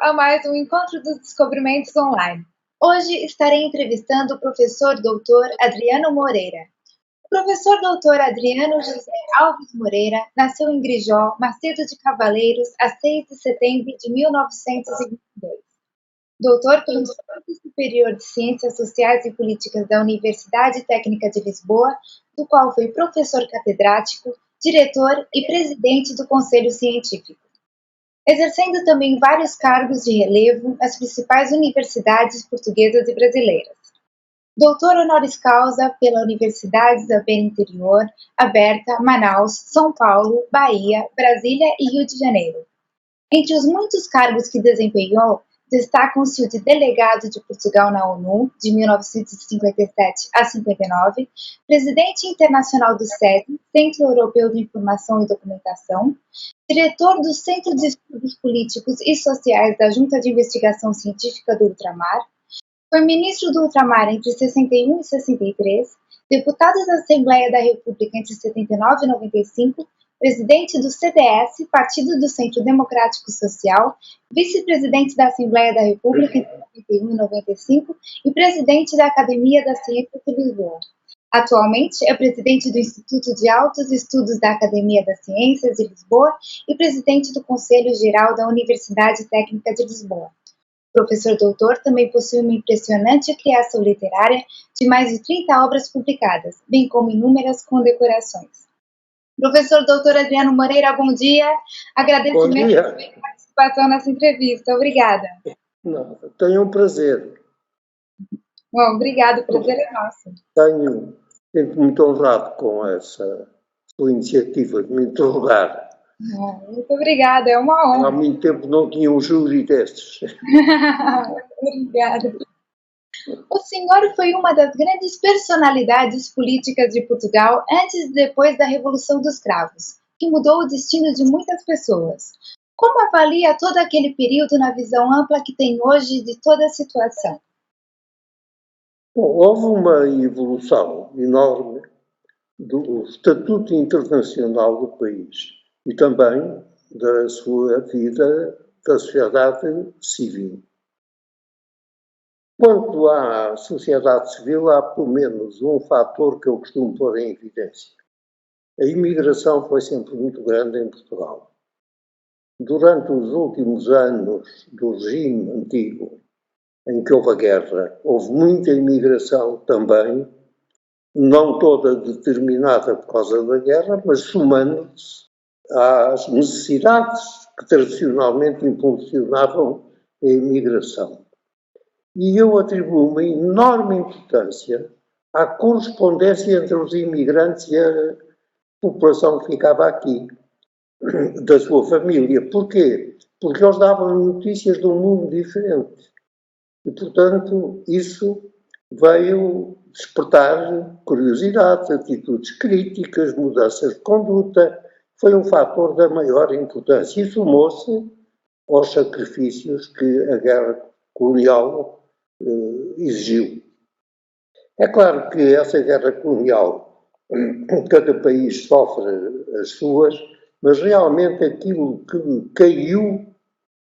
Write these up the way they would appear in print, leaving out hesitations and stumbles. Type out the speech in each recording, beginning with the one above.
a mais um Encontro dos Descobrimentos Online. Hoje estarei entrevistando o professor doutor Adriano Moreira. O professor doutor Adriano José Alves Moreira nasceu em Grijó, Macedo de Cavaleiros, a 6 de setembro de 1922. Doutor pelo Instituto Superior de Ciências Sociais e Políticas da Universidade Técnica de Lisboa, do qual foi professor catedrático, diretor e presidente do Conselho Científico, exercendo também vários cargos de relevo nas principais universidades portuguesas e brasileiras. Doutor honoris causa pela Universidade Isabel Interior, Aberta, Manaus, São Paulo, Bahia, Brasília e Rio de Janeiro. Entre os muitos cargos que desempenhou, destacam-se o de delegado de Portugal na ONU, de 1957 a 59, presidente internacional do SEDI, Centro Europeu de Informação e Documentação, diretor do Centro de Estudos Políticos e Sociais da Junta de Investigação Científica do Ultramar, foi ministro do Ultramar entre 61 e 63, deputado da Assembleia da República entre 79 e 95, presidente do CDS, Partido do Centro Democrático Social, vice-presidente da Assembleia da República entre 91 e 95 e presidente da Academia das Ciências de Lisboa. Atualmente é presidente do Instituto de Altos Estudos da Academia das Ciências de Lisboa e presidente do Conselho Geral da Universidade Técnica de Lisboa. O professor doutor também possui uma impressionante criação literária de mais de 30 obras publicadas, bem como inúmeras condecorações. Professor doutor Adriano Moreira, bom dia. Agradeço imenso a sua participação nessa entrevista. Obrigada. Não, tenho um prazer. Bom, obrigado, o prazer é nosso. Sinto-me muito honrado com essa sua iniciativa de me interrogar. Muito obrigada, é uma honra. Há muito tempo não tinha um júri destes. Obrigada. O senhor foi uma das grandes personalidades políticas de Portugal antes e depois da Revolução dos Cravos, que mudou o destino de muitas pessoas. Como avalia todo aquele período na visão ampla que tem hoje de toda a situação? Bom, houve uma evolução enorme do estatuto internacional do país e também da sua vida da sociedade civil. Quanto à sociedade civil, há pelo menos um fator que eu costumo pôr em evidência. A imigração foi sempre muito grande em Portugal. Durante os últimos anos do regime antigo, em que houve a guerra, houve muita imigração também, não toda determinada por causa da guerra, mas somando-se às necessidades que tradicionalmente impulsionavam a imigração. E eu atribuo uma enorme importância à correspondência entre os imigrantes e a população que ficava aqui, da sua família. Porquê? Porque eles davam notícias de um mundo diferente. E, portanto, isso veio despertar curiosidade, atitudes críticas, mudanças de conduta. Foi um fator da maior importância e somou-se aos sacrifícios que a guerra colonial exigiu. É claro que essa guerra colonial, cada país sofre as suas, mas realmente aquilo que caiu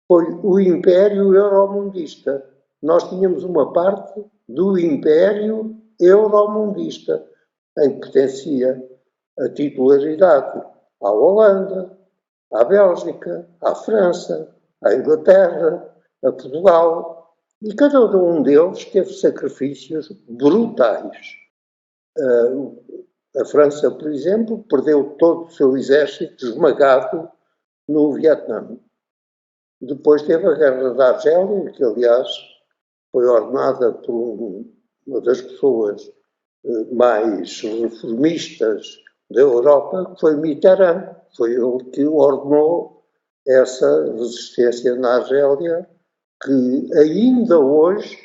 foi o Império Euromundista. Nós tínhamos uma parte do Império Euromundista, em que pertencia a titularidade à Holanda, à Bélgica, à França, à Inglaterra, a Portugal, e cada um deles teve sacrifícios brutais. A França, por exemplo, perdeu todo o seu exército esmagado no Vietnã. Depois teve a Guerra da Argélia, que aliás foi ordenada por uma das pessoas mais reformistas da Europa, que foi Mitterrand. Foi ele que ordenou essa resistência na Argélia, que ainda hoje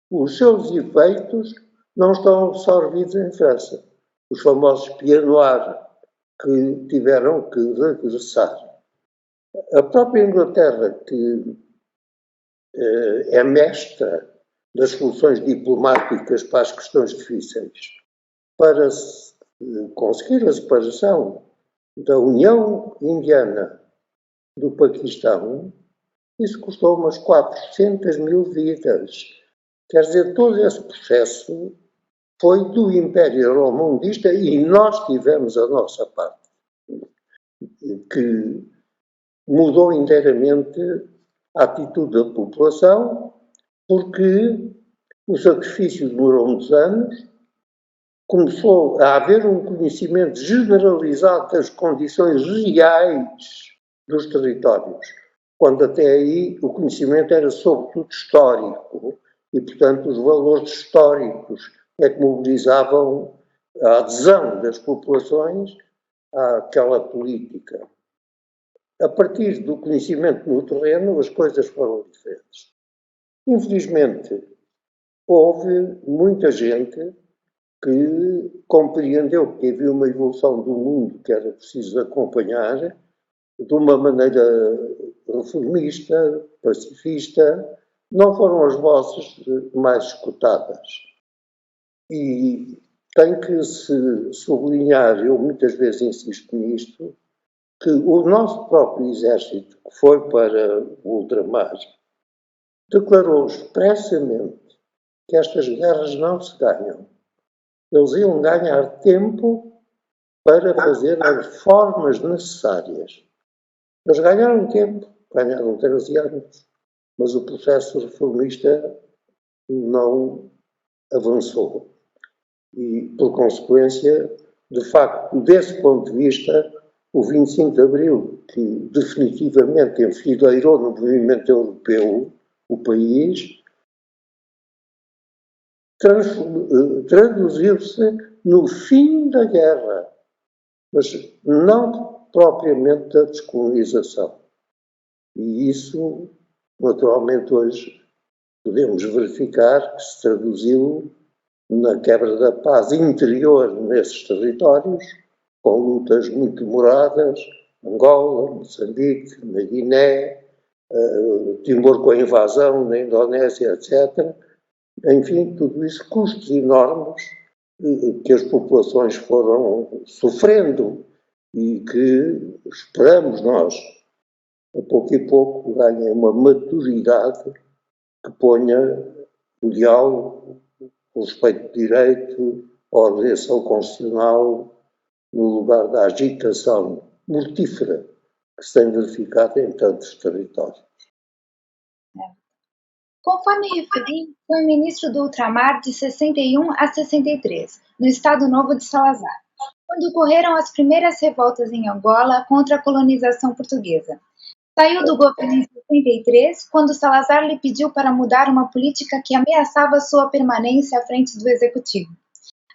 os seus efeitos não estão absorvidos em França. Os famosos pieds noirs que tiveram que regressar. A própria Inglaterra, que é mestra das soluções diplomáticas para as questões difíceis, para conseguir a separação da União Indiana do Paquistão, Isso custou umas 400 mil vidas. Quer dizer, todo esse processo foi do Império Euromundista e nós tivemos a nossa parte, que mudou inteiramente a atitude da população, porque o sacrifício demorou muitos anos, começou a haver um conhecimento generalizado das condições reais dos territórios, quando até aí o conhecimento era sobretudo histórico e, portanto, os valores históricos é que mobilizavam a adesão das populações àquela política. A partir do conhecimento no terreno, as coisas foram diferentes. Infelizmente, houve muita gente que compreendeu que havia uma evolução do mundo que era preciso acompanhar de uma maneira reformista, pacifista. Não foram as vozes mais escutadas. E tem que se sublinhar, eu muitas vezes insisto nisto, que o nosso próprio exército, que foi para o ultramar, declarou expressamente que estas guerras não se ganham. Eles iam ganhar tempo para fazer as reformas necessárias. Eles ganharam tempo, ganharam 13 anos, mas o processo reformista não avançou. E, por consequência, de facto, desse ponto de vista, o 25 de Abril, que definitivamente enfileirou no movimento europeu o país, traduziu-se no fim da guerra, mas não propriamente da descolonização. E isso, naturalmente, hoje podemos verificar que se traduziu na quebra da paz interior nesses territórios, com lutas muito demoradas, Angola, Moçambique, na Guiné, Timor com a invasão, na Indonésia, etc. Enfim, tudo isso, custos enormes que as populações foram sofrendo e que esperamos nós, a pouco e pouco, ganhem uma maturidade que ponha o diálogo, o respeito de direito, a organização constitucional no lugar da agitação mortífera que se tem verificado em tantos territórios. Conforme referi, foi ministro do ultramar de 61 a 63, no Estado Novo de Salazar, quando ocorreram as primeiras revoltas em Angola contra a colonização portuguesa. Saiu do governo em 63, quando Salazar lhe pediu para mudar uma política que ameaçava sua permanência à frente do executivo.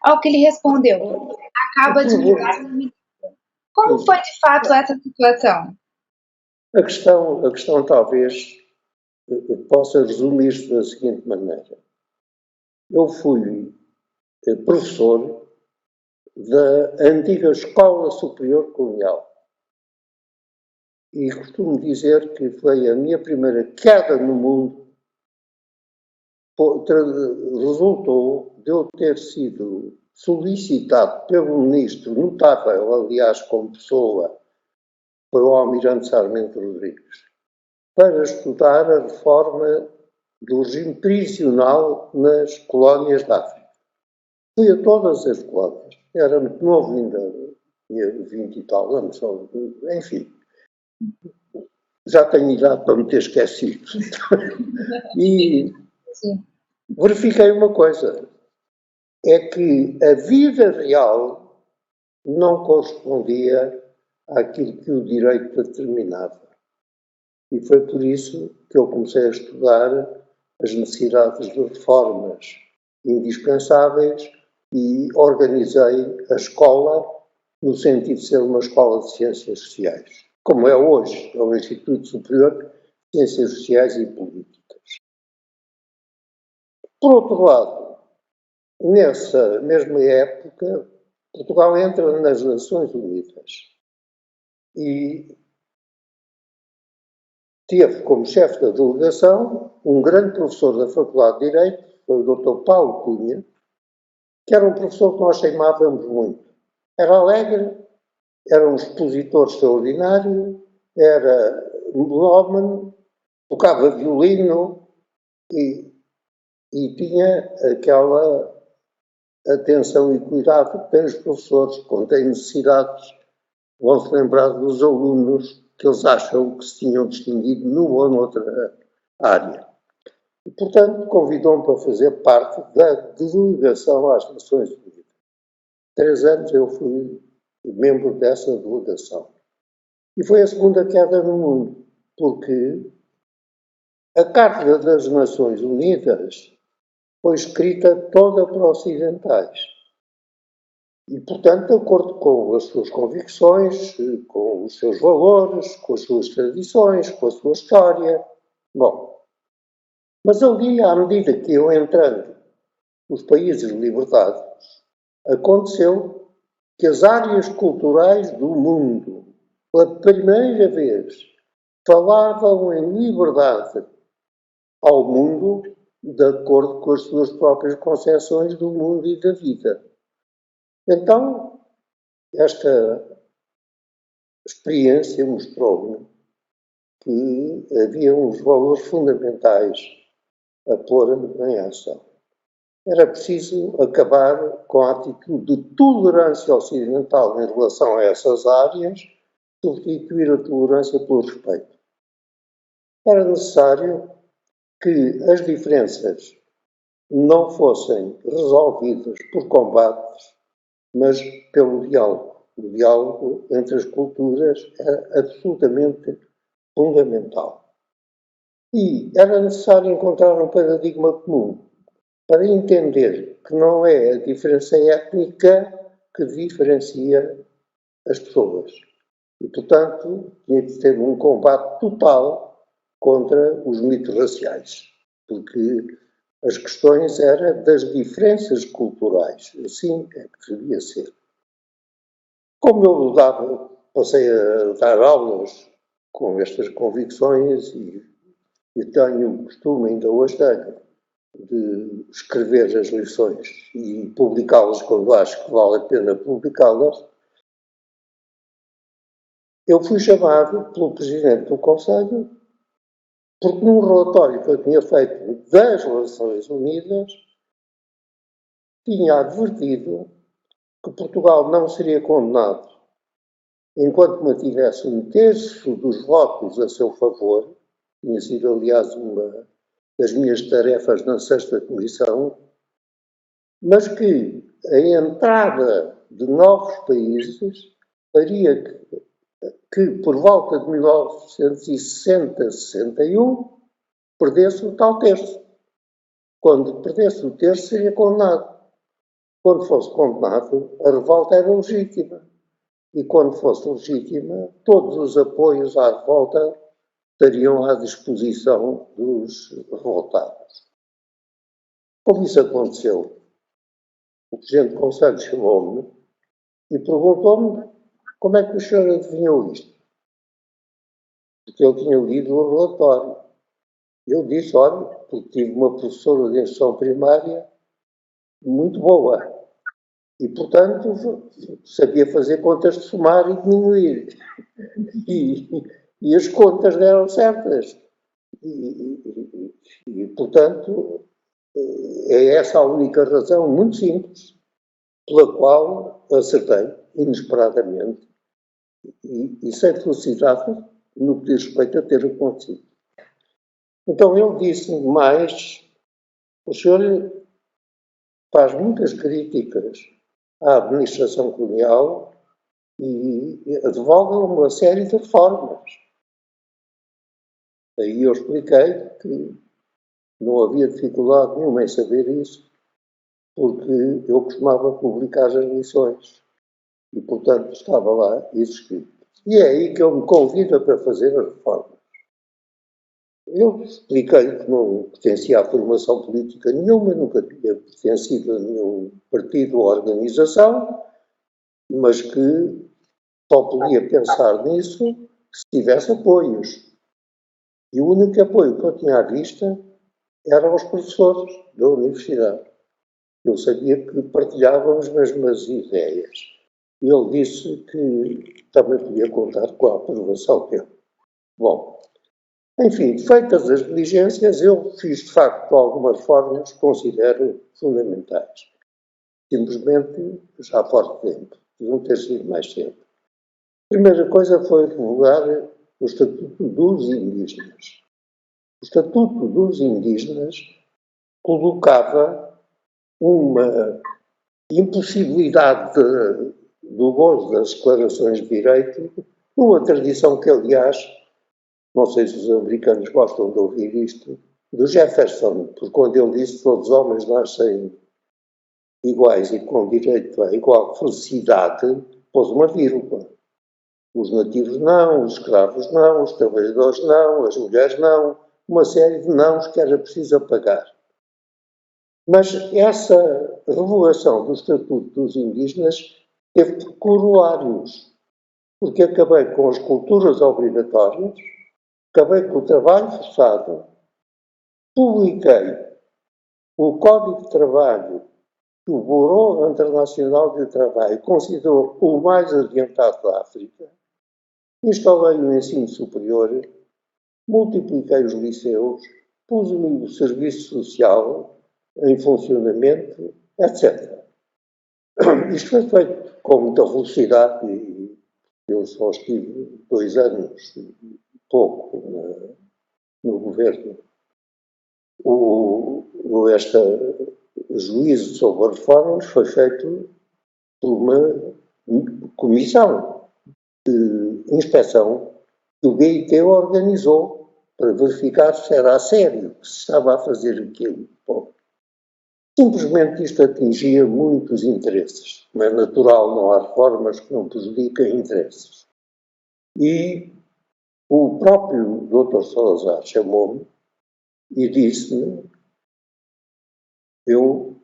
Ao que ele respondeu: acaba de mudar o ministro. Como foi de fato essa situação? A questão talvez possa resumir-se da seguinte maneira. Eu fui professor da antiga Escola Superior Colonial e costumo dizer que foi a minha primeira queda no mundo, resultou de eu ter sido solicitado pelo ministro, notável, aliás, como pessoa, foi o almirante Sarmento Rodrigues, para estudar a reforma do regime prisional nas colónias da África. Fui a todas as colónias. Era muito novo ainda, tinha 20 e tal anos, enfim. Já tenho idade para me ter esquecido. E verifiquei uma coisa, é que a vida real não correspondia àquilo que o direito determinava. E foi por isso que eu comecei a estudar as necessidades de reformas indispensáveis e organizei a escola no sentido de ser uma escola de ciências sociais, como é hoje, é o Instituto Superior de Ciências Sociais e Políticas. Por outro lado, nessa mesma época, Portugal entra nas Nações Unidas e teve como chefe da delegação um grande professor da Faculdade de Direito, foi o Dr. Paulo Cunha, que era um professor que nós teimávamos muito. Era alegre, era um expositor extraordinário, era melómano tocava violino e tinha aquela atenção e cuidado que têm os professores, quando têm necessidades, vão-se lembrar dos alunos que eles acham que se tinham distinguido numa ou noutra área. E, portanto, convidou-me para fazer parte da delegação às Nações Unidas. 3 anos eu fui membro dessa delegação. E foi a segunda queda no mundo, porque a Carta das Nações Unidas foi escrita toda para ocidentais. E, portanto, de acordo com as suas convicções, com os seus valores, com as suas tradições, com a sua história. Bom, mas ali, à medida que eu entrando nos países libertados, aconteceu que as áreas culturais do mundo, pela primeira vez, falavam em liberdade ao mundo de acordo com as suas próprias concepções do mundo e da vida. Então, esta experiência mostrou-me que havia uns valores fundamentais a pôr em ação. Era preciso acabar com a atitude de tolerância ocidental em relação a essas áreas, substituir a tolerância pelo respeito. Era necessário que as diferenças não fossem resolvidas por combates, mas pelo diálogo. O diálogo entre as culturas é absolutamente fundamental. E era necessário encontrar um paradigma comum para entender que não é a diferença étnica que diferencia as pessoas. E, portanto, tinha de ter um combate total contra os mitos raciais, porque as questões eram das diferenças culturais. Assim é que devia ser. Como eu passei a dar aulas com estas convicções e tenho o costume, ainda hoje tenho, de escrever as lições e publicá-las quando acho que vale a pena publicá-las, eu fui chamado pelo Presidente do Conselho porque num relatório que eu tinha feito das Nações Unidas tinha advertido que Portugal não seria condenado enquanto mantivesse 1/3 dos votos a seu favor. Tinha sido, aliás, uma das minhas tarefas na 6ª Comissão, mas que a entrada de novos países faria que por volta de 1960-61, perdesse o tal terço. Quando perdesse o terço, seria condenado. Quando fosse condenado, a revolta era legítima. E quando fosse legítima, todos os apoios à revolta estariam à disposição dos revoltados. Como isso aconteceu, o Presidente do Conselho chamou-me e perguntou-me como é que o senhor adivinhou isto. Porque eu tinha lido o relatório. Eu disse, olha, porque tive uma professora de instrução primária muito boa. E, portanto, sabia fazer contas de somar e diminuir. E as contas deram certas. E, portanto, é essa a única razão, muito simples, pela qual acertei, inesperadamente, e sem felicidade, no que diz respeito a ter acontecido. Então ele disse-me mais, o senhor faz muitas críticas à administração colonial e advoga uma série de reformas. Aí eu expliquei que não havia dificuldade nenhuma em saber isso, porque eu costumava publicar as lições e, portanto, estava lá isso escrito. E é aí que eu me convido para fazer as reformas. Eu expliquei que não pertencia à formação política nenhuma, nunca tinha pertencido a nenhum partido ou organização, mas que só podia pensar nisso se tivesse apoios. E o único apoio que eu tinha à vista eram os professores da universidade. Eu sabia que partilhavam as mesmas ideias. E ele disse que também podia contar com a aprovação dele. Bom, Enfim, feitas as diligências, eu fiz de facto algumas reformas que considero fundamentais. Simplesmente já há pouco tempo, deviam ter sido mais cedo. A primeira coisa foi revogar o Estatuto dos Indígenas. O Estatuto dos Indígenas colocava uma impossibilidade do gozo das declarações de direito numa tradição que, aliás, não sei se os americanos gostam de ouvir isto, do Jefferson, porque quando ele disse que todos os homens nascem iguais e com direito à igual felicidade, pôs uma vírgula. Os nativos não, os escravos não, os trabalhadores não, as mulheres não, uma série de nãos que era preciso apagar. Mas essa revogação do Estatuto dos Indígenas teve corolários, porque acabei com as culturas obrigatórias, acabei com o trabalho forçado, publiquei o Código de Trabalho que o Bureau Internacional do Trabalho considerou o mais adiantado da África, instalei o ensino superior, multipliquei os liceus, pus o serviço social em funcionamento, etc. Isto foi feito com muita velocidade e eu só estive 2 anos e pouco no governo. Este juízo sobre as reformas foi feito por uma comissão de inspeção que o BIT organizou para verificar se era a sério que se estava a fazer aquilo. Bom, simplesmente isto atingia muitos interesses. Não é natural, não há reformas que não prejudiquem interesses. E o próprio Dr. Salazar chamou-me e disse-me, eu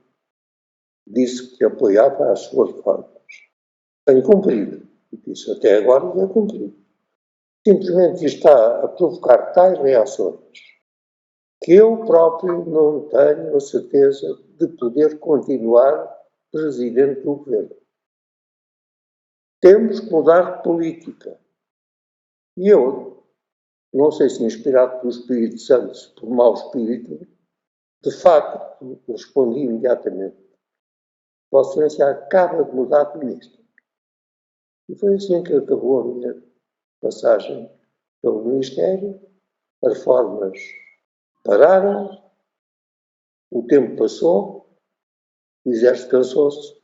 disse que apoiava as suas reformas. Tenho cumprido. E disse, até agora não é cumprido. Simplesmente está a provocar tais reações que eu próprio não tenho a certeza de poder continuar presidente do governo. Temos que mudar de política. E eu, não sei se inspirado pelo Espírito Santo, por mau espírito, de facto respondi imediatamente. Vossa Excelência acaba de mudar de ministro. E foi assim que acabou a minha passagem pelo Ministério. As reformas pararam, o tempo passou, o Exército cansou-se,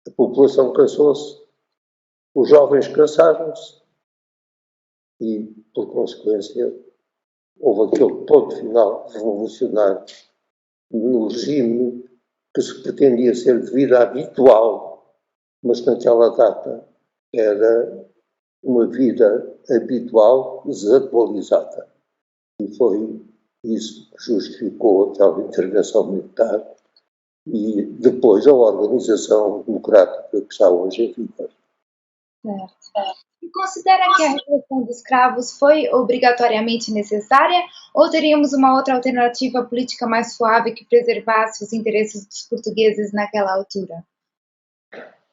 a população cansou-se, os jovens cansaram-se e, por consequência, houve aquele ponto final revolucionário no regime que se pretendia ser de vida habitual, mas naquela data era uma vida habitual desatualizada. E foi isso que justificou aquela intervenção militar e depois a organização democrática que está hoje em vigor. Certo. E considera que a repressão dos escravos foi obrigatoriamente necessária ou teríamos uma outra alternativa política mais suave que preservasse os interesses dos portugueses naquela altura?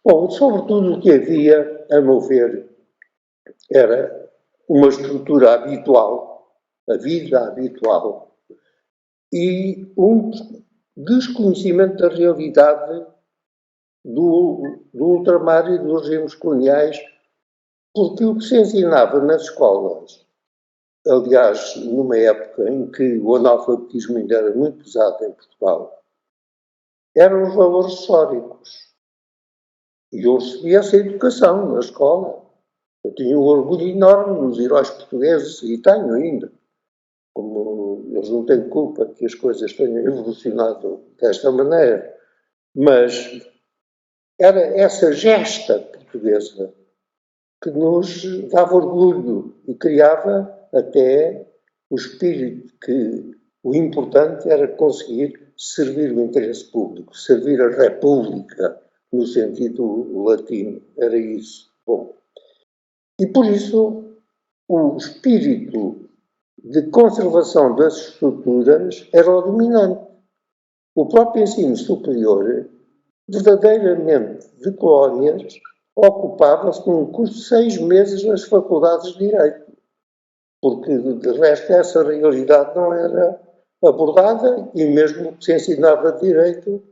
Bom, sobretudo o que havia, a meu ver, era uma estrutura habitual, a vida habitual, e um desconhecimento da realidade do ultramar e dos regimes coloniais, porque o que se ensinava nas escolas, aliás, numa época em que o analfabetismo ainda era muito pesado em Portugal, eram os valores históricos. E eu recebi essa educação na escola. Eu tinha um orgulho enorme nos heróis portugueses, e tenho ainda. Como eles não têm culpa que as coisas tenham evolucionado desta maneira. Mas era essa gesta portuguesa que nos dava orgulho e criava até o espírito que o importante era conseguir servir o interesse público, servir a República no sentido latino. Era isso. Bom, e por isso o espírito de conservação das estruturas era o dominante. O próprio ensino superior, verdadeiramente de colónias, ocupava-se num curso de 6 meses nas faculdades de Direito. porque de resto essa realidade não era abordada e mesmo que se ensinava direito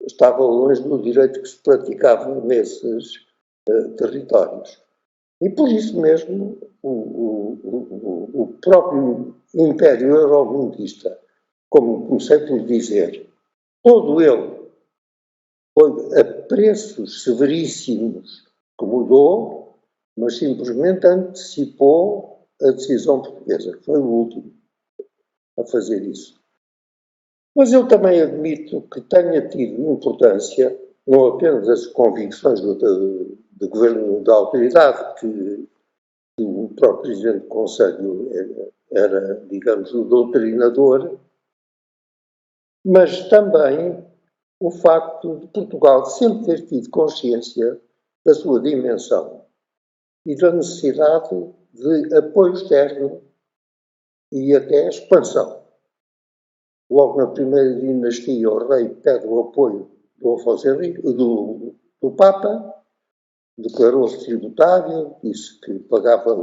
estava longe do direito que se praticava nesses territórios. E por isso mesmo o próprio Império Euromundista, como comecei por dizer, todo ele foi a preços severíssimos que mudou, mas simplesmente antecipou a decisão portuguesa, que foi o último a fazer isso. Mas eu também admito que tenha tido importância não apenas as convicções do governo da autoridade, que o próprio Presidente do Conselho era, digamos, o doutrinador, mas também o facto de Portugal sempre ter tido consciência da sua dimensão e da necessidade de apoio externo e até expansão. Logo na primeira dinastia, o rei pede o apoio do Afonso Henrique, do Papa, declarou-se tributário, disse que pagava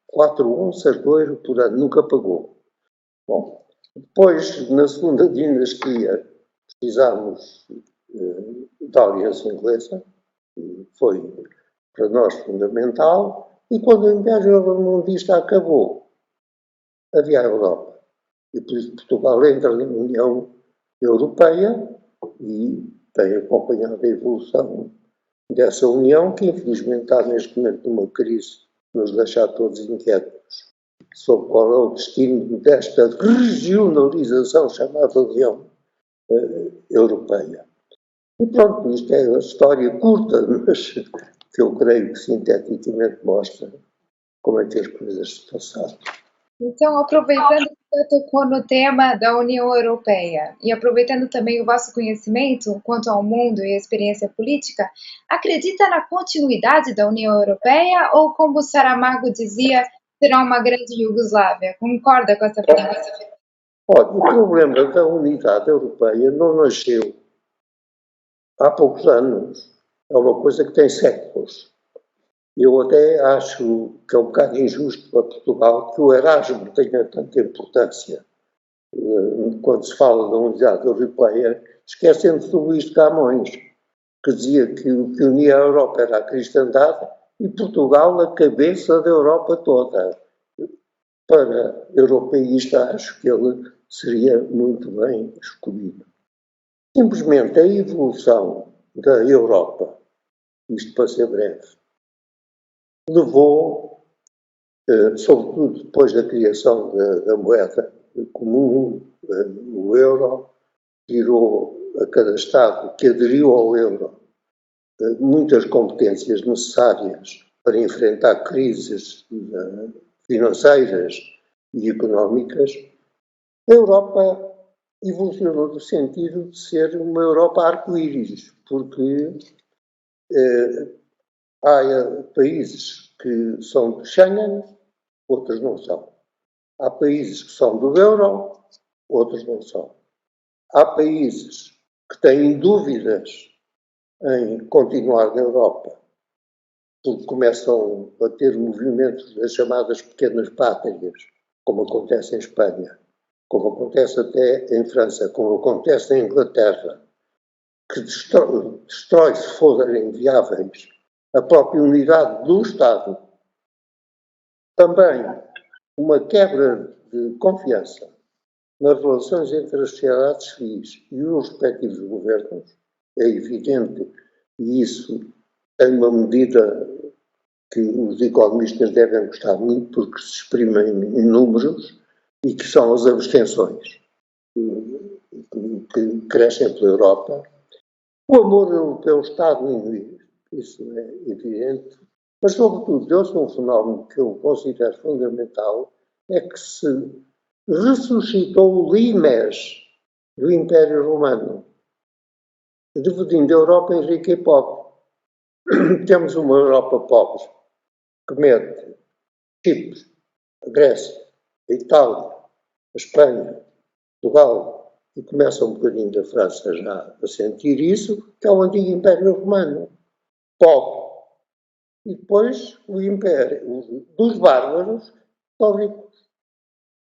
4 onças de ouro por ano, nunca pagou. Bom, depois, na segunda dinastia, precisámos da aliança inglesa, que foi para nós fundamental, e quando o Império Euromundista acabou, havia a Europa. E por isso Portugal entra na União Europeia e tem acompanhado a evolução dessa União, que infelizmente está neste momento numa crise que nos deixa a todos inquietos sobre qual é o destino desta regionalização chamada União Europeia. E pronto, isto é uma história curta, mas que eu creio que sinteticamente mostra como é que as coisas se passaram. Então, aproveitando que você tocou no tema da União Europeia e aproveitando também o vosso conhecimento quanto ao mundo e a experiência política, acredita na continuidade da União Europeia ou, como Saramago dizia, será uma grande Iugoslávia? Concorda com essa afirmação? Olha, o problema da unidade europeia não nasceu há poucos anos. É uma coisa que tem séculos. Eu até acho que é um bocado injusto para Portugal que o Erasmo tenha tanta importância. Quando se fala da unidade europeia, esquecendo-se do Luís de Camões, que dizia que o que unia a Europa era a cristandade e Portugal a cabeça da Europa toda. Para europeísta, acho que ele seria muito bem escolhido. Simplesmente a evolução da Europa, isto para ser breve, levou, sobretudo depois da criação da moeda comum, o euro, tirou a cada Estado que aderiu ao euro muitas competências necessárias para enfrentar crises financeiras e económicas. A Europa evolucionou no sentido de ser uma Europa arco-íris, porque há países que são do Schengen, outros não são. Há países que são do euro, outros não são. Há países que têm dúvidas em continuar na Europa, porque começam a ter movimentos das chamadas pequenas pátrias, como acontece em Espanha, como acontece até em França, como acontece em Inglaterra, que destrói, se forem viáveis, a própria unidade do Estado. Também uma quebra de confiança nas relações entre as sociedades civis e os respectivos governos, é evidente, e isso é uma medida que os economistas devem gostar muito porque se exprimem em números e que são as abstenções que crescem pela Europa. O amor europeu está a diminuir, isso é evidente, mas sobretudo deu-se um fenómeno que eu considero fundamental, é que se ressuscitou o limes do Império Romano, dividindo a Europa em rica e pobre. Temos uma Europa pobre, que mete Chipre, a Grécia, a Itália, a Espanha, Portugal, e começa um bocadinho da França já a sentir isso, que é o antigo Império Romano, pobre. E depois o Império dos bárbaros, aos ricos.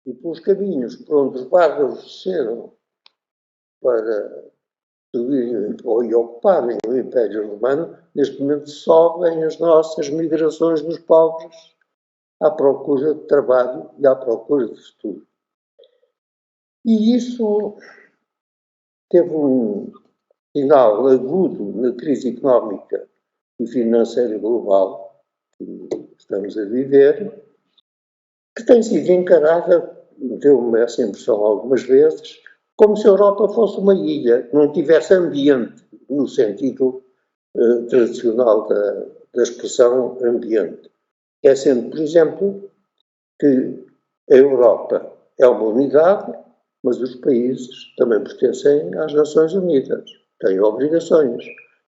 E pelos caminhos por onde os bárbaros desceram para subirem ou ocuparem o Império Romano, neste momento sobem as nossas migrações dos pobres à procura de trabalho e à procura de futuro. E isso teve um sinal agudo na crise económica e financeira global que estamos a viver, que tem sido encarada, deu-me essa impressão algumas vezes, como se a Europa fosse uma ilha, não tivesse ambiente, no sentido tradicional da expressão ambiente. É sendo, por exemplo, que a Europa é uma unidade, mas os países também pertencem às Nações Unidas, têm obrigações.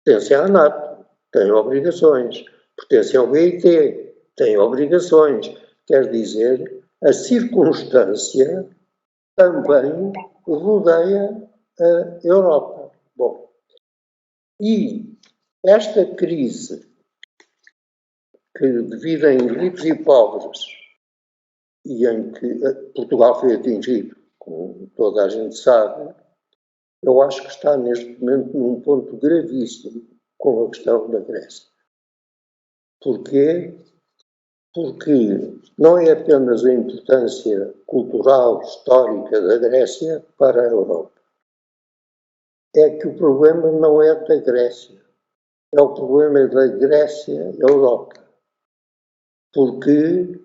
Pertencem à NATO, têm obrigações. Pertencem ao BIT, têm obrigações. Quer dizer, a circunstância também rodeia a Europa. Bom, e esta crise que divide em ricos e pobres e em que Portugal foi atingido, como toda a gente sabe, eu acho que está neste momento num ponto gravíssimo com a questão da Grécia. Porquê? Porque não é apenas a importância cultural, histórica da Grécia para a Europa. É que o problema não é da Grécia. É o problema da Grécia e Europa. Porque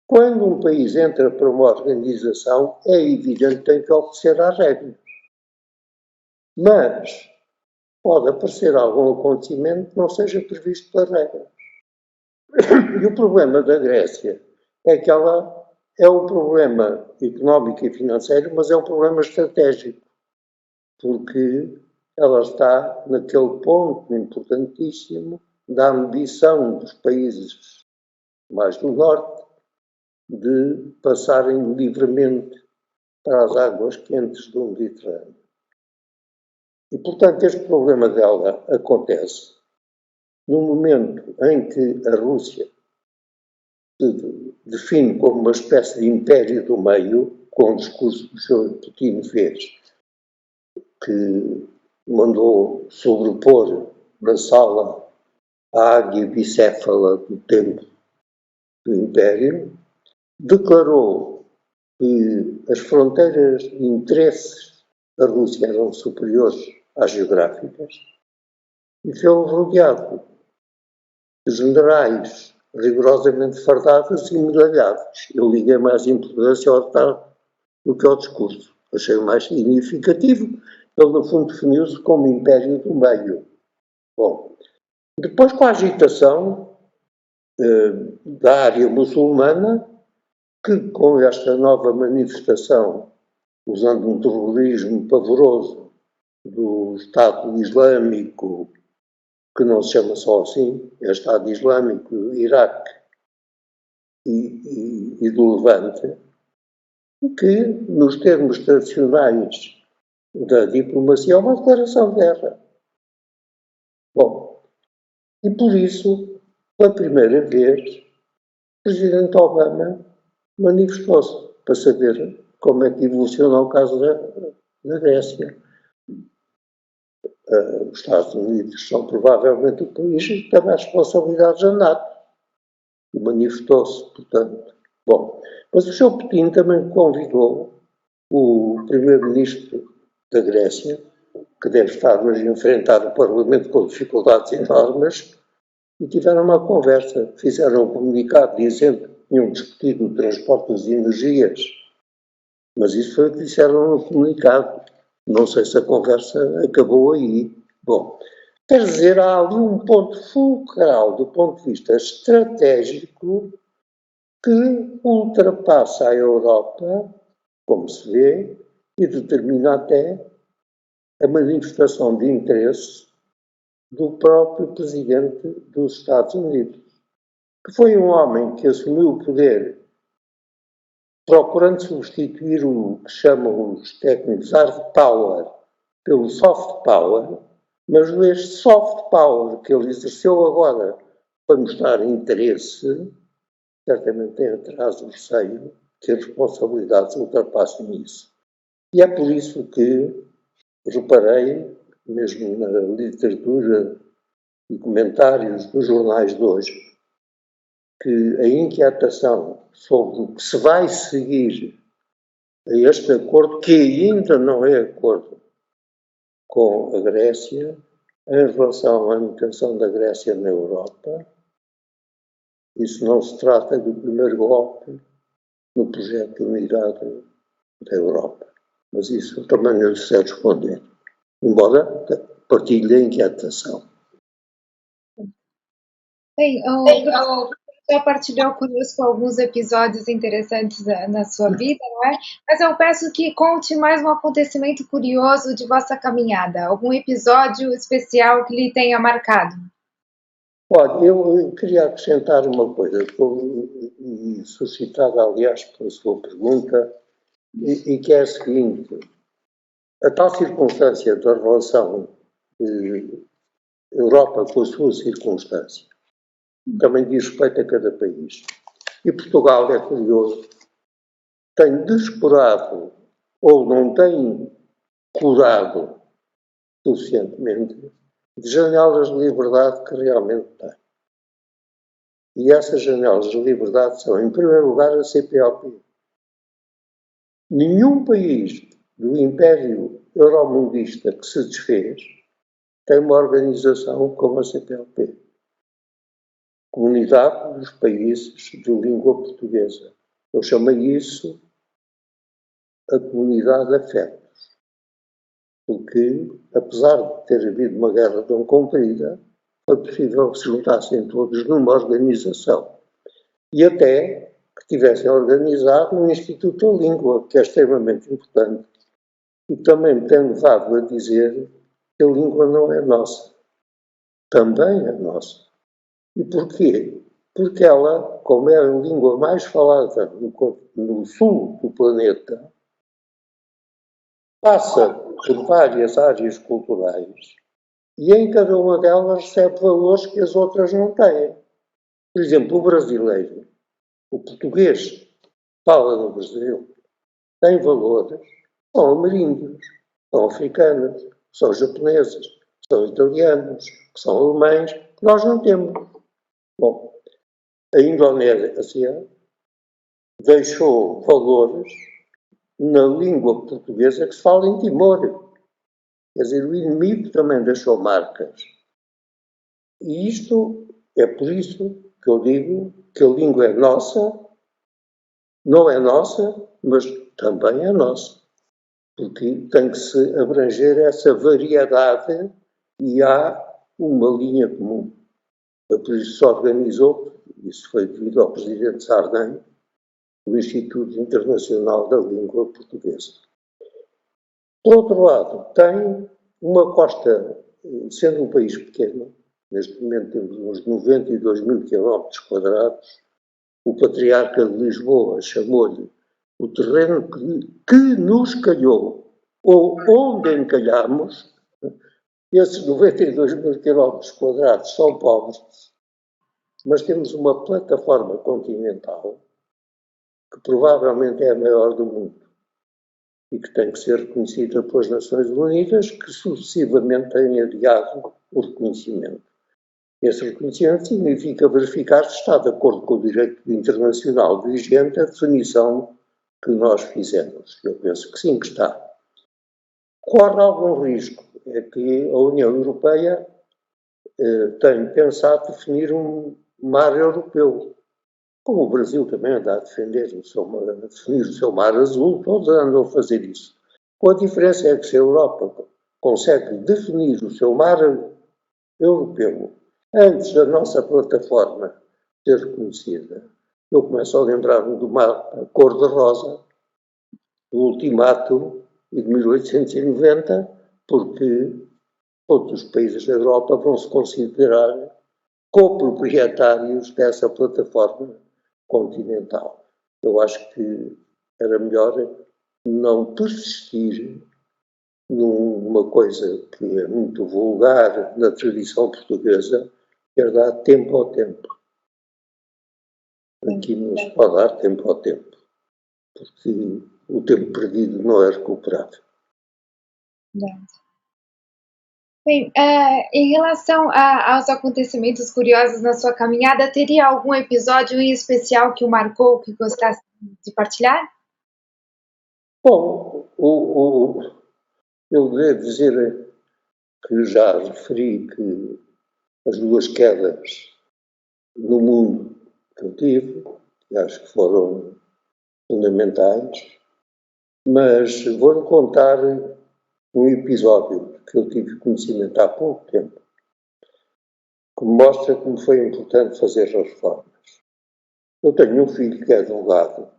quando um país entra para uma organização, é evidente que tem que obedecer às regras. Mas pode aparecer algum acontecimento que não seja previsto pelas regras. E o problema da Grécia é que ela é um problema económico e financeiro, mas é um problema estratégico, porque ela está naquele ponto importantíssimo da ambição dos países mais do norte de passarem livremente para as águas quentes do Mediterrâneo. E, portanto, este problema dela acontece no momento em que a Rússia se define como uma espécie de império do meio, com o discurso que o Sr. Putin fez, que mandou sobrepor na sala a águia bicéfala do tempo do Império, declarou que as fronteiras e interesses da Rússia eram superiores às geográficas e foi rodeado de generais rigorosamente fardados e medalhados. Eu liguei mais importância ao detalhe do que ao discurso. Achei o mais significativo. Ele, no fundo, definiu-se como império do meio. Bom, depois, com a agitação da área muçulmana, que com esta nova manifestação, usando um terrorismo pavoroso do Estado Islâmico, que não se chama só assim, é Estado Islâmico do Iraque e do Levante, que, nos termos tradicionais da diplomacia, é uma declaração de guerra. Bom, e por isso, pela primeira vez, o Presidente Obama manifestou-se para saber como é que evoluciona o caso da Grécia. Os Estados Unidos são provavelmente o país que tem mais responsabilidades da NATO. E manifestou-se, portanto. Bom, mas o Sr. Putin também convidou o primeiro-ministro da Grécia, que deve estar hoje a enfrentar o Parlamento com dificuldades enormes, e tiveram uma conversa, fizeram um comunicado dizendo que tinham discutido o transporte das energias, mas isso foi o que disseram no comunicado. Não sei se a conversa acabou aí. Bom, quer dizer, há ali um ponto fulcral do ponto de vista estratégico que ultrapassa a Europa, como se vê, e determina até a manifestação de interesse do próprio Presidente dos Estados Unidos, que foi um homem que assumiu o poder procurando substituir o que chamam os técnicos hard power pelo soft power, mas este soft power que ele exerceu agora para mostrar interesse certamente tem atrás o receio que as responsabilidades ultrapassem isso. E é por isso que reparei, mesmo na literatura e comentários nos jornais de hoje, que a inquietação sobre o que se vai seguir a este acordo, que ainda não é acordo com a Grécia, em relação à manutenção da Grécia na Europa, isso não se trata do primeiro golpe no projeto de unidade da Europa. Mas isso também não lhe sei responder, embora partilhe a inquietação. Bem, o professor já partilhou conosco alguns episódios interessantes na sua vida, não é? Mas eu peço que conte mais um acontecimento curioso de vossa caminhada, algum episódio especial que lhe tenha marcado. Olha, eu queria acrescentar uma coisa, e suscitada, aliás, pela sua pergunta, e que é a seguinte: a tal circunstância da relação Europa com a sua circunstância também diz respeito a cada país. E Portugal, é curioso, tem descurado ou não tem curado suficientemente de janelas de liberdade que realmente tem. E essas janelas de liberdade são, em primeiro lugar, a CPLP. Nenhum país do Império Euromundista que se desfez tem uma organização como a CPLP. Comunidade dos Países de Língua Portuguesa. Eu chamei isso a Comunidade de Afetos, porque, apesar de ter havido uma guerra tão comprida, foi possível que se juntassem todos numa organização. E até que tivessem organizado um Instituto da Língua, que é extremamente importante, e também me tem levado a dizer que a língua não é nossa. Também é nossa. E porquê? Porque ela, como é a língua mais falada no sul do planeta, passa por várias áreas culturais e em cada uma delas recebe valores que as outras não têm. Por exemplo, o brasileiro, o português que fala no Brasil, tem valores que são ameríndios, são africanos, são japoneses, são italianos, que são alemães, que nós não temos. Bom, a Indonésia deixou valores na língua portuguesa que se fala em Timor. Quer dizer, o inimigo também deixou marcas. E isto é por isso que eu digo que a língua é nossa, não é nossa, mas também é nossa. Porque tem que se abranger essa variedade e há uma linha comum. Por isso se organizou, isso foi devido ao presidente Sarney, o Instituto Internacional da Língua Portuguesa. Por outro lado, tem uma costa, sendo um país pequeno, neste momento temos uns 92 mil quilómetros quadrados, o Patriarca de Lisboa chamou-lhe o terreno que nos calhou, ou onde encalhamos. Esses 92 mil quilómetros quadrados são pobres, mas temos uma plataforma continental que provavelmente é a maior do mundo e que tem que ser reconhecida pelas Nações Unidas, que sucessivamente têm adiado o reconhecimento. Esse reconhecimento significa verificar se está de acordo com o direito internacional vigente a definição que nós fizemos. Eu penso que sim, que está. Corre algum risco, é que a União Europeia tem pensado definir um mar europeu, como o Brasil também anda a definir o seu mar azul, todos andam a fazer isso. A diferença é que se a Europa consegue definir o seu mar europeu antes da nossa plataforma ser reconhecida, eu começo a lembrar-me do mapa cor-de-rosa, do ultimato de 1890, porque todos os países da Europa vão se considerar coproprietários dessa plataforma continental. Eu acho que era melhor não persistir numa coisa que é muito vulgar na tradição portuguesa, que é dar tempo ao tempo. Aqui não se pode dar tempo ao tempo, porque o tempo perdido não é recuperável. Bem, em relação aos acontecimentos curiosos na sua caminhada, teria algum episódio em especial que o marcou, que gostasse de partilhar? Bom, eu devo dizer que já referi que as duas quedas no mundo que eu tive, que acho que foram fundamentais, mas vou-lhe contar um episódio que eu tive conhecimento há pouco tempo, que mostra como foi importante fazer as reformas. Eu tenho um filho que é advogado,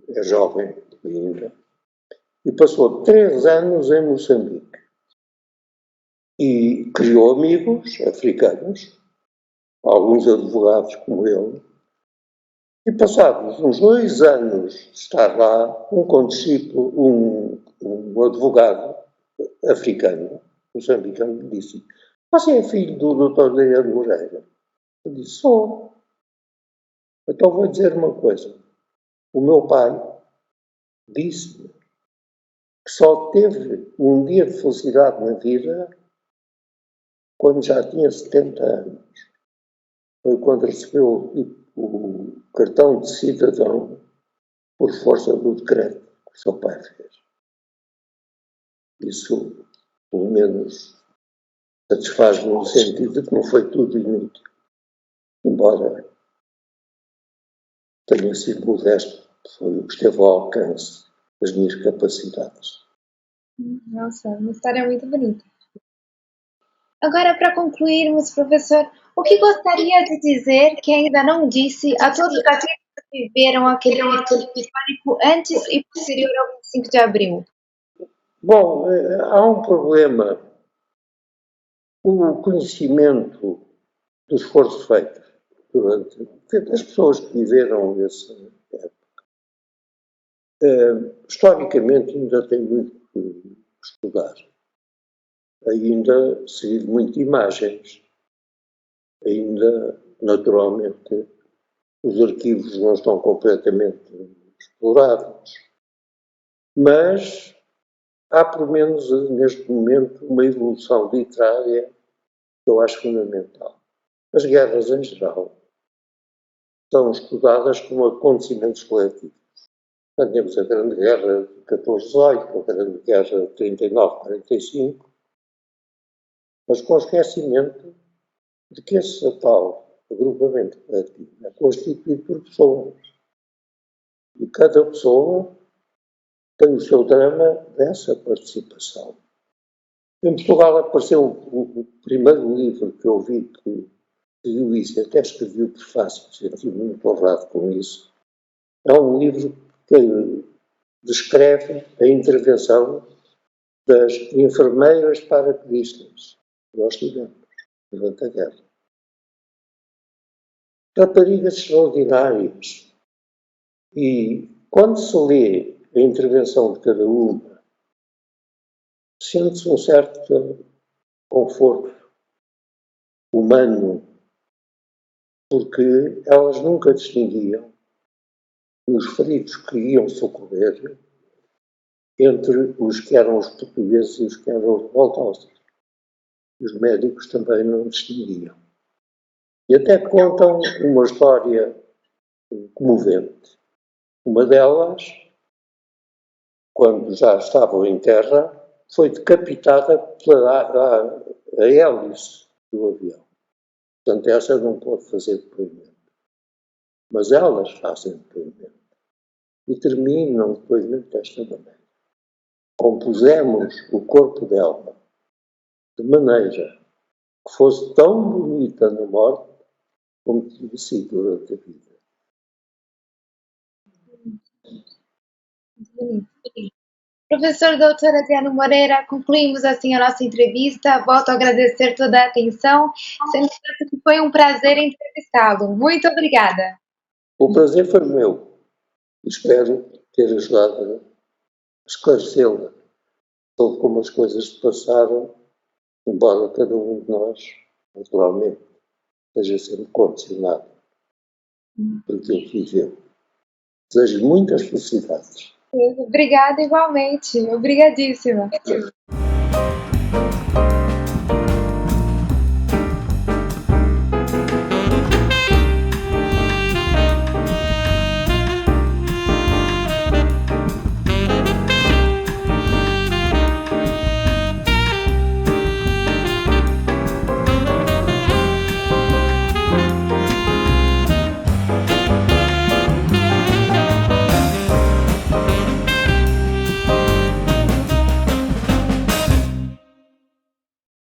é jovem ainda, e passou 3 anos em Moçambique. E criou amigos africanos, alguns advogados como ele, e passados uns 2 anos de estar lá, um condiscípulo, um advogado africano, moçambicano, disse: "Você é filho do Dr. Adriano Moreira?" Eu disse: "Sou." "Então vou dizer uma coisa. O meu pai disse-me que só teve um dia de felicidade na vida quando já tinha 70 anos. Foi quando recebeu o cartão de cidadão por força do decreto que o seu pai fez." Isso, pelo menos, satisfaz-me no sentido de que não foi tudo inútil. Embora tenha sido modesto, foi o que esteve ao alcance das minhas capacidades. Nossa, uma história muito bonita. Agora, para concluirmos, professor, o que gostaria de dizer que ainda não disse a todos aqueles que viveram aquele período histórico antes e posterior ao 25 de abril? Bom, há um problema. O conhecimento do esforço feito durante as pessoas que viveram essa época, historicamente ainda tem muito que estudar. Ainda se vive muito de imagens. Ainda, naturalmente, os arquivos não estão completamente explorados. Mas há, pelo menos neste momento, uma evolução literária que eu acho fundamental. As guerras, em geral, são estudadas como acontecimentos coletivos. Portanto, temos a Grande Guerra de 14-18, a Grande Guerra de 39-45, mas com esquecimento de que esse tal agrupamento coletivo é constituído por pessoas. E cada pessoa tem o seu drama dessa participação. Em Portugal apareceu o primeiro livro que eu vi que viu isso, até escrevi o prefácio, senti-me muito honrado com isso. É um livro que descreve a intervenção das enfermeiras paraquedistas que nós tivemos durante a guerra. Raparigas extraordinárias. E quando se lê a intervenção de cada uma, sente-se um certo conforto humano, porque elas nunca distinguiam os feridos que iam socorrer entre os que eram os portugueses e os que eram os revoltosos. Os médicos também não distinguiam. E até contam uma história comovente. Uma delas, quando já estavam em terra, foi decapitada pela a hélice do avião. Portanto, essa não pode fazer depoimento. Mas elas fazem depoimento. E terminam o depoimento desta maneira. Compusemos o corpo dela de maneira que fosse tão bonita na morte como tinha sido durante a vida. Professor Dr. Adriano Moreira, concluímos assim a nossa entrevista. Volto a agradecer toda a atenção, sendo que foi um prazer entrevistá-lo. Muito obrigada. O prazer foi meu. Espero ter ajudado a esclarecê-la sobre como as coisas se passaram, embora cada um de nós, naturalmente, esteja sempre condicionado por aquilo que viveu. Desejo muitas felicidades. Obrigada igualmente. Obrigadíssima.